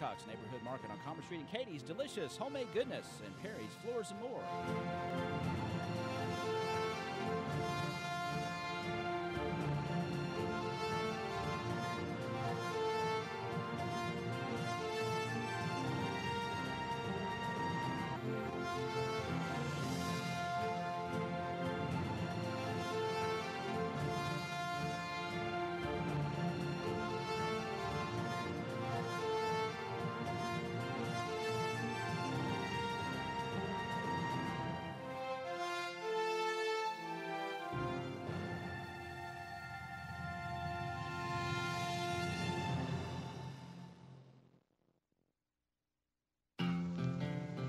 Hancock's Neighborhood Market on Commerce Street, and Katie's Delicious Homemade Goodness, and Perry's Floors and More.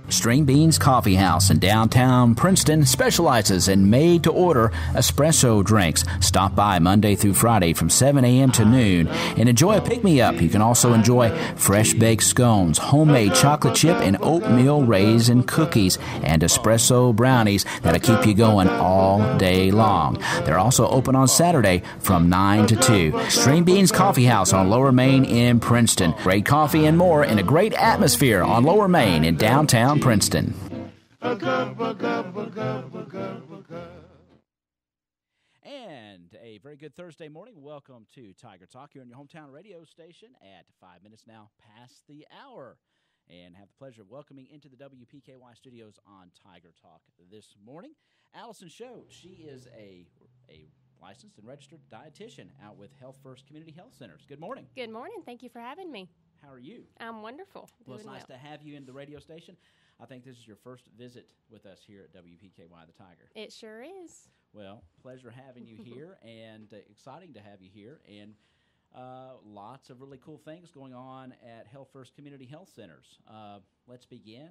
String Beans Coffee House in downtown Princeton specializes in made-to-order espresso drinks. Stop by Monday through Friday from 7 a.m. to noon and enjoy a pick-me-up. You can also enjoy fresh-baked scones, homemade chocolate chip and oatmeal raisin cookies, and espresso brownies that'll keep you going all day long. They're also open on Saturday from 9 to 2. String Beans Coffee House on Lower Main in Princeton. Great coffee and more in a great atmosphere on Lower Main in downtown Princeton. And a very good Thursday morning. Welcome to Tiger Talk here on your hometown radio station at 5 minutes now past the hour. And have the pleasure of welcoming into the WPKY studios on Tiger Talk this morning, Allison Choate. She is a licensed and registered dietitian out with Health First Community Health Centers. Good morning. Good morning. Thank you for having me. How are you? I'm wonderful. Well, it's nice to have you in the radio station. I think this is your first visit with us here at WPKY The Tiger. It sure is. Well, pleasure having you here, and exciting to have you here, and lots of really cool things going on at Health First Community Health Centers. Let's begin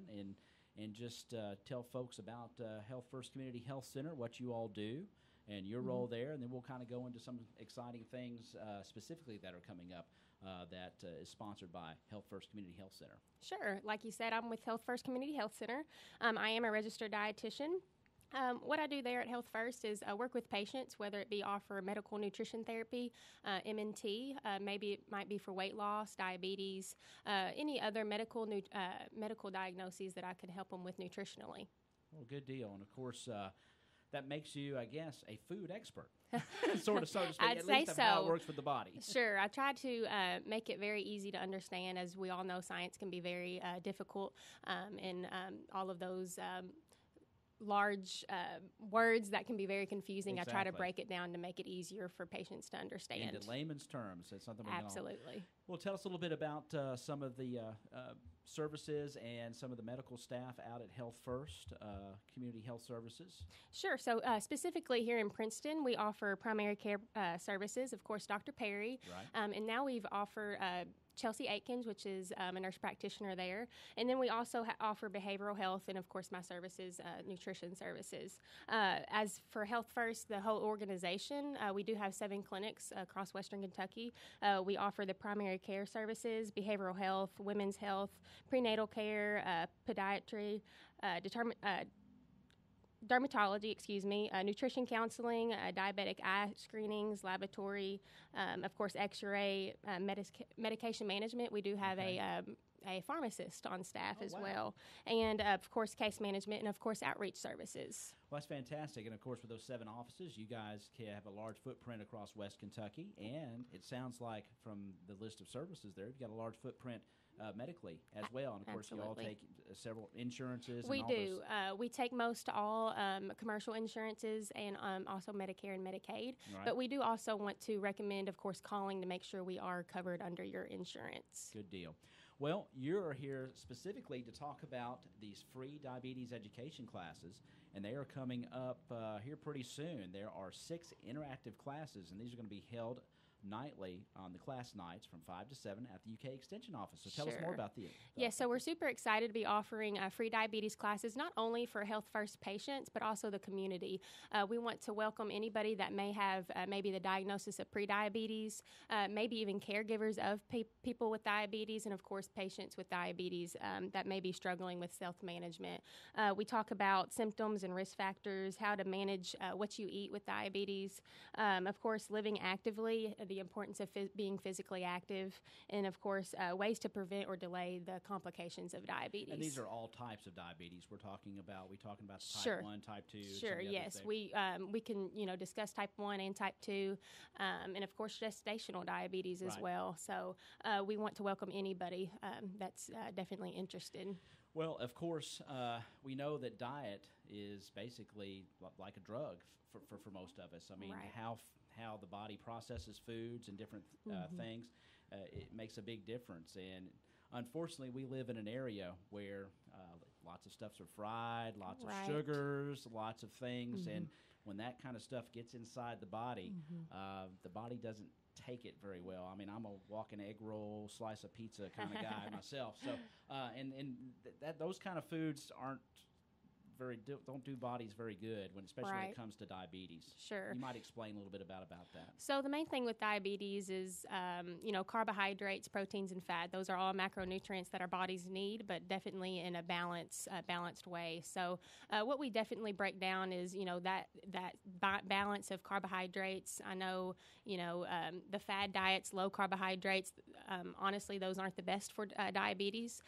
and just tell folks about Health First Community Health Center, what you all do, and your role there, and then we'll kind of go into some exciting things specifically that are coming up. That is sponsored by Health First Community Health Center. Sure. Like you said, I'm with Health First Community Health Center. I am a registered dietitian. What I do there at Health First is work with patients, whether it be offer medical nutrition therapy, MNT, maybe it might be for weight loss, diabetes, any other medical diagnoses that I can help them with nutritionally. Well, good deal. And, of course, that makes you, I guess, a food expert, sort of, so to speak, I'd at say least of so. how it works with the body. Sure. I try to make it very easy to understand. As we all know, science can be very difficult, and all of those large words that can be very confusing. Exactly. I try to break it down to make it easier for patients to understand. Into layman's terms. It's something we Absolutely. Well, tell us a little bit about some of the services and some of the medical staff out at Health First Community Health Services. Sure. So specifically here in Princeton, we offer primary care services, of course, Dr. Perry. Right. And now we've offered Chelsea Aikens, which is a nurse practitioner there. And then we also offer behavioral health and, of course, my services, nutrition services. As for Health First, the whole organization, we do have 7 clinics across Western Kentucky. We offer the primary care services, behavioral health, women's health, prenatal care, podiatry, dermatology, nutrition counseling, diabetic eye screenings, laboratory, of course, x-ray, medication management. We do have a pharmacist on staff as well. And, of course, case management and, of course, outreach services. Well, that's fantastic. And, of course, with those 7 offices, you guys can have a large footprint across West Kentucky. And it sounds like from the list of services there, you've got a large footprint medically as well. And, of course, Absolutely. you all take several insurances. We and all do. We take most all commercial insurances and also Medicare and Medicaid. Right. But we do also want to recommend, of course, calling to make sure we are covered under your insurance. Good deal. Well, you're here specifically to talk about these free diabetes education classes, and they are coming up here pretty soon. There are 6 interactive classes, and these are going to be held nightly on the class nights from 5 to 7 at the UK Extension Office. So tell us more about the Yes, so we're super excited to be offering free diabetes classes, not only for Health First patients, but also the community. We want to welcome anybody that may have maybe the diagnosis of prediabetes, maybe even caregivers of people with diabetes, and of course patients with diabetes that may be struggling with self-management. We talk about symptoms and risk factors, how to manage what you eat with diabetes, of course living actively. the importance of being physically active, and of course, ways to prevent or delay the complications of diabetes. And these are all types of diabetes we're talking about. We talking about type Sure. 1, type 2. Sure. Yes, we can discuss type 1 and type 2, and of course gestational diabetes as Right. well. So we want to welcome anybody that's definitely interested. Well, of course, we know that diet is basically like a drug for most of us. I mean, Right. how the body processes foods and different things, it makes a big difference. And unfortunately, we live in an area where lots of stuffs are fried, lots Right. of sugars, lots of things, and when that kind of stuff gets inside the body doesn't take it very well. I mean, I'm a walking egg roll, slice of pizza kind of guy myself. So, those kind of foods aren't don't do bodies very good especially when Right. it comes to diabetes. Sure. You might explain a little bit about that. So the main thing with diabetes is, carbohydrates, proteins, and fat. Those are all macronutrients that our bodies need, but definitely in a balanced way. So what we definitely break down is, that balance of carbohydrates. I know, the fad diets, low carbohydrates. Honestly, those aren't the best for diabetes.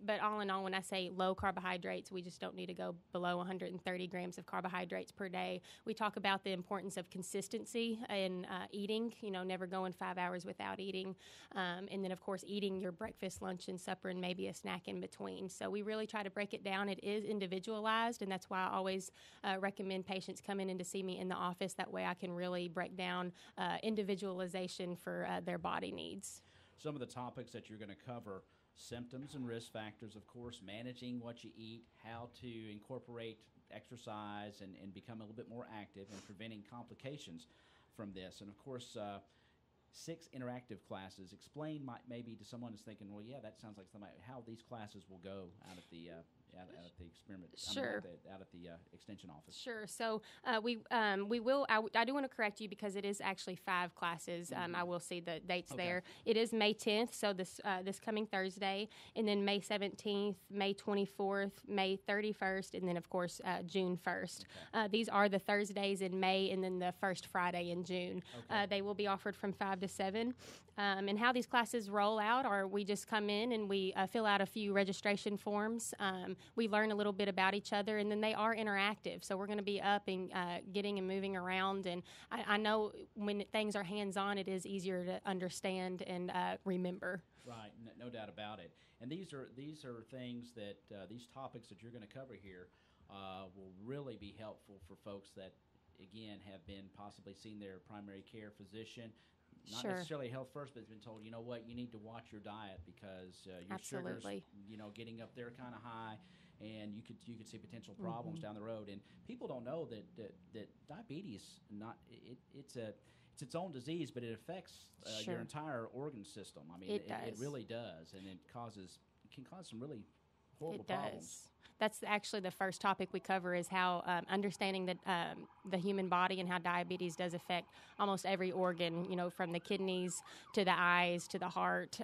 But all in all, when I say low carbohydrates, we just don't need to go below 130 grams of carbohydrates per day. We talk about the importance of consistency in eating, never going 5 hours without eating. And then, of course, eating your breakfast, lunch, and supper, and maybe a snack in between. So we really try to break it down. It is individualized, and that's why I always recommend patients coming in to see me in the office. That way I can really break down individualization for their body needs. Some of the topics that you're going to cover: symptoms and risk factors, of course, managing what you eat, how to incorporate exercise and become a little bit more active, and preventing complications from this. And, of course, 6 interactive classes. Explain maybe to someone who's thinking, well, yeah, that sounds like something, how these classes will go out at the experiment. Sure. Out at the extension office. Sure. So we will. I do want to correct you because it is actually 5 classes. I will see the dates there. It is May 10th, so this coming Thursday, and then May 17th, May 24th, May 31st, and then of course June 1st. These are the Thursdays in May, and then the first Friday in June. They will be offered from 5 to 7. And how these classes roll out are we just come in and we fill out a few registration forms. We learn a little bit about each other, and then they are interactive. So we're going to be up and getting and moving around. And I know when things are hands-on, it is easier to understand and remember. Right, no doubt about it. And these are things that these topics that you're going to cover here will really be helpful for folks that, again, have been possibly seen their primary care physician. Not Sure. necessarily health first, but has been told, you know what, you need to watch your diet because your sugar's, Absolutely. Getting up there kind of high, and you could see potential problems down the road. And people don't know that diabetes it's its own disease, but it affects Sure. your entire organ system. I mean, It it does. really does, and it can cause some really horrible It does. problems. That's actually the first topic we cover is how understanding the human body and how diabetes does affect almost every organ, from the kidneys to the eyes to the heart.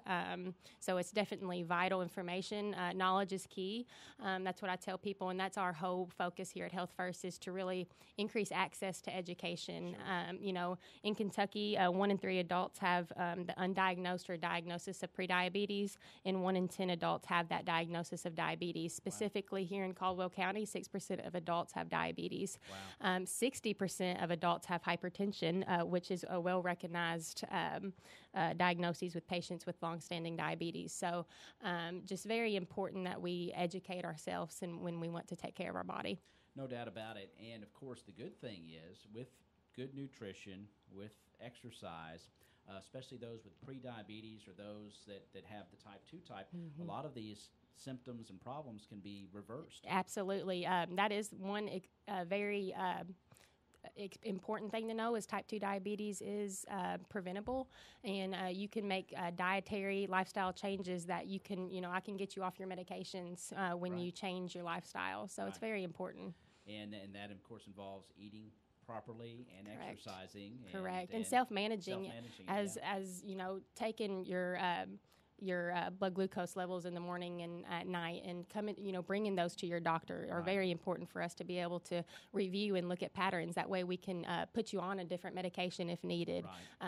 So it's definitely vital information. Knowledge is key. That's what I tell people, and that's our whole focus here at Health First is to really increase access to education. Sure. In Kentucky, 1 in 3 adults have the undiagnosed or diagnosis of prediabetes, and 1 in 10 adults have that diagnosis of diabetes. Specifically, here in Caldwell County, 6% of adults have diabetes. Wow. 60% of adults have hypertension, which is a well-recognized diagnosis with patients with longstanding diabetes. So just very important that we educate ourselves and when we want to take care of our body. No doubt about it. And, of course, the good thing is with good nutrition, with exercise, especially those with prediabetes or those that have the type 2 type, a lot of these symptoms and problems can be reversed. Absolutely. That is one very important thing to know is type 2 diabetes is preventable, and you can make dietary lifestyle changes that you can, I can get you off your medications when you change your lifestyle. So it's very important. And that, of course, involves eating properly and exercising. Correct. And self-managing, as taking your your blood glucose levels in the morning and at night, and bringing those to your doctor are very important for us to be able to review and look at patterns. That way we can put you on a different medication if needed,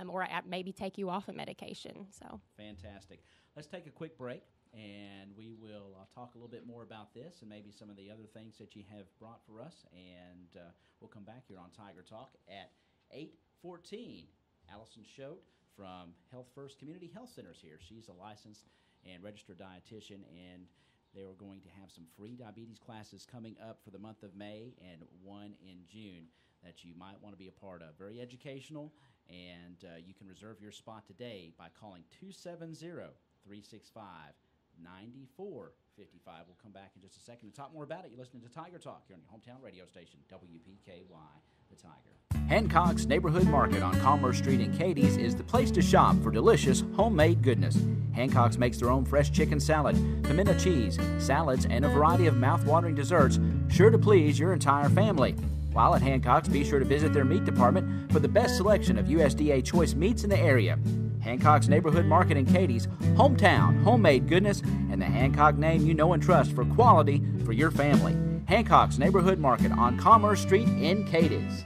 or maybe take you off a medication. So fantastic. Let's take a quick break, and we will talk a little bit more about this and maybe some of the other things that you have brought for us, and we'll come back here on Tiger Talk at 8:14. Allison Choate from Health First Community Health Centers here. She's a licensed and registered dietitian, and they are going to have some free diabetes classes coming up for the month of May and one in June that you might want to be a part of. Very educational, and you can reserve your spot today by calling 270-365-9455. We'll come back in just a second to talk more about it. You're listening to Tiger Talk here on your hometown radio station, WPKY, The Tiger. Hancock's Neighborhood Market on Commerce Street in Cadiz is the place to shop for delicious homemade goodness. Hancock's makes their own fresh chicken salad, pimento cheese, salads, and a variety of mouth-watering desserts sure to please your entire family. While at Hancock's, be sure to visit their meat department for the best selection of USDA choice meats in the area. Hancock's Neighborhood Market in Cadiz, hometown, homemade goodness, and the Hancock name you know and trust for quality for your family. Hancock's Neighborhood Market on Commerce Street in Cadiz.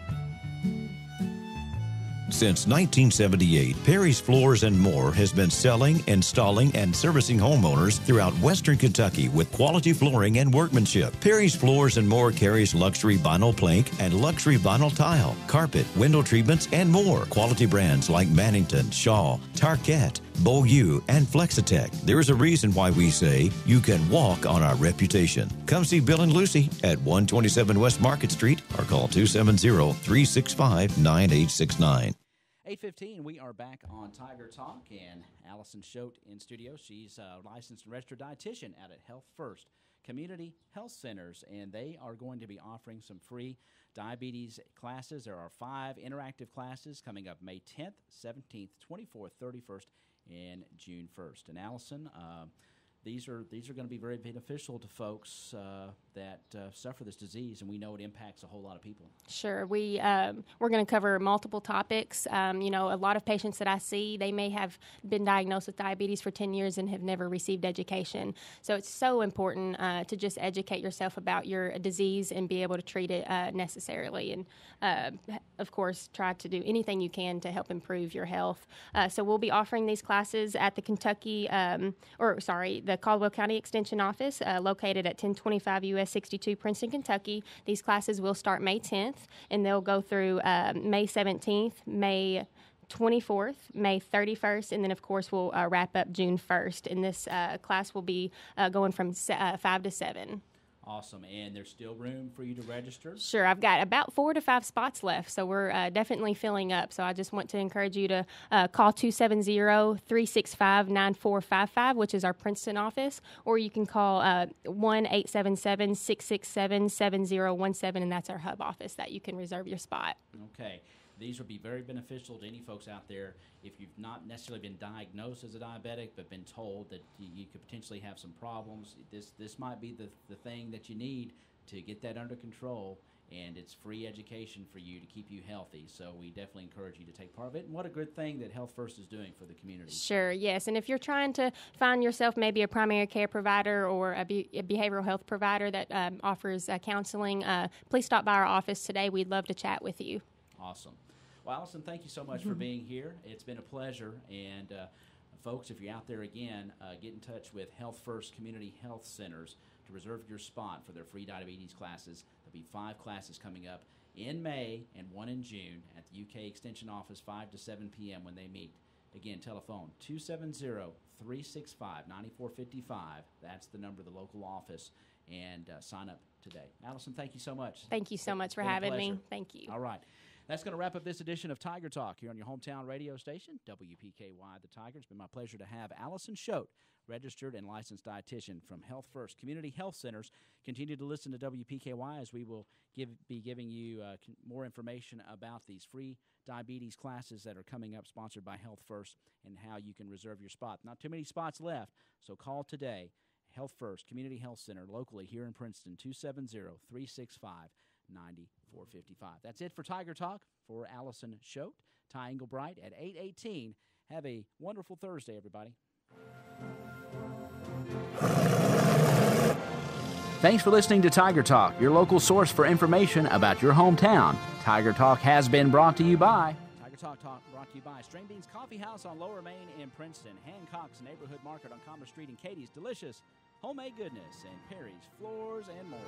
Since 1978, Perry's Floors and More has been selling, installing, and servicing homeowners throughout Western Kentucky with quality flooring and workmanship. Perry's Floors and More carries luxury vinyl plank and luxury vinyl tile, carpet, window treatments, and more. Quality brands like Mannington, Shaw, Tarkett, Beaulieu, and Flexitech. There is a reason why we say you can walk on our reputation. Come see Bill and Lucy at 127 West Market Street or call 270-365-9869. 8:15, we are back on Tiger Talk, and Allison Choate in studio. She's a licensed and registered dietitian out at Health First Community Health Centers, and they are going to be offering some free diabetes classes. There are 5 interactive classes coming up May 10th, 17th, 24th, 31st, and June 1st. And Allison, these are going to be very beneficial to folks that suffer this disease, and we know it impacts a whole lot of people. Sure. We're going to cover multiple topics. A lot of patients that I see, they may have been diagnosed with diabetes for 10 years and have never received education. So it's so important to just educate yourself about your disease and be able to treat it necessarily. And, of course, try to do anything you can to help improve your health. So we'll be offering these classes at the the Caldwell County Extension Office, located at 1025 U.S. 62, Princeton, Kentucky. These classes will start May 10th, and they'll go through May 17th, May 24th, May 31st, and then, of course, we'll wrap up June 1st. And this class will be going from 5 to 7. Awesome. And there's still room for you to register? Sure. I've got about 4 to 5 spots left, so we're definitely filling up. So I just want to encourage you to call 270-365-9455, which is our Princeton office, or you can call 1-877-667-7017, and that's our hub office that you can reserve your spot. Okay. These would be very beneficial to any folks out there if you've not necessarily been diagnosed as a diabetic but been told that you could potentially have some problems. This might be the thing that you need to get that under control, and it's free education for you to keep you healthy. So we definitely encourage you to take part of it, and what a good thing that Health First is doing for the community. Sure, yes. And if you're trying to find yourself maybe a primary care provider or a behavioral health provider that offers counseling, please stop by our office today. We'd love to chat with you. Awesome. Well, Allison, thank you so much for being here. It's been a pleasure. And, folks, if you're out there again, get in touch with Health First Community Health Centers to reserve your spot for their free diabetes classes. There'll be 5 classes coming up in May and 1 in June at the UK Extension Office, 5 to 7 p.m. when they meet. Again, telephone 270-365-9455. That's the number of the local office. And sign up today. Allison, thank you so much. Thank you so much for having me. Thank you. All right. That's going to wrap up this edition of Tiger Talk here on your hometown radio station, WPKY The Tiger. It's been my pleasure to have Allison Choate, registered and licensed dietitian from Health First Community Health Centers. Continue to listen to WPKY as we will be giving you more information about these free diabetes classes that are coming up, sponsored by Health First, and how you can reserve your spot. Not too many spots left, so call today. Health First Community Health Center, locally here in Princeton, 270-365-9455. That's it for Tiger Talk. For Allison Choate, Ty Englebright at 8:18. Have a wonderful Thursday, everybody. Thanks for listening to Tiger Talk, your local source for information about your hometown. Tiger Talk has been brought to you by Tiger Talk brought to you by String Beans Coffee House on Lower Main in Princeton, Hancock's Neighborhood Market on Commerce Street in Katie's Delicious, Homemade Goodness, and Perry's Floors and More.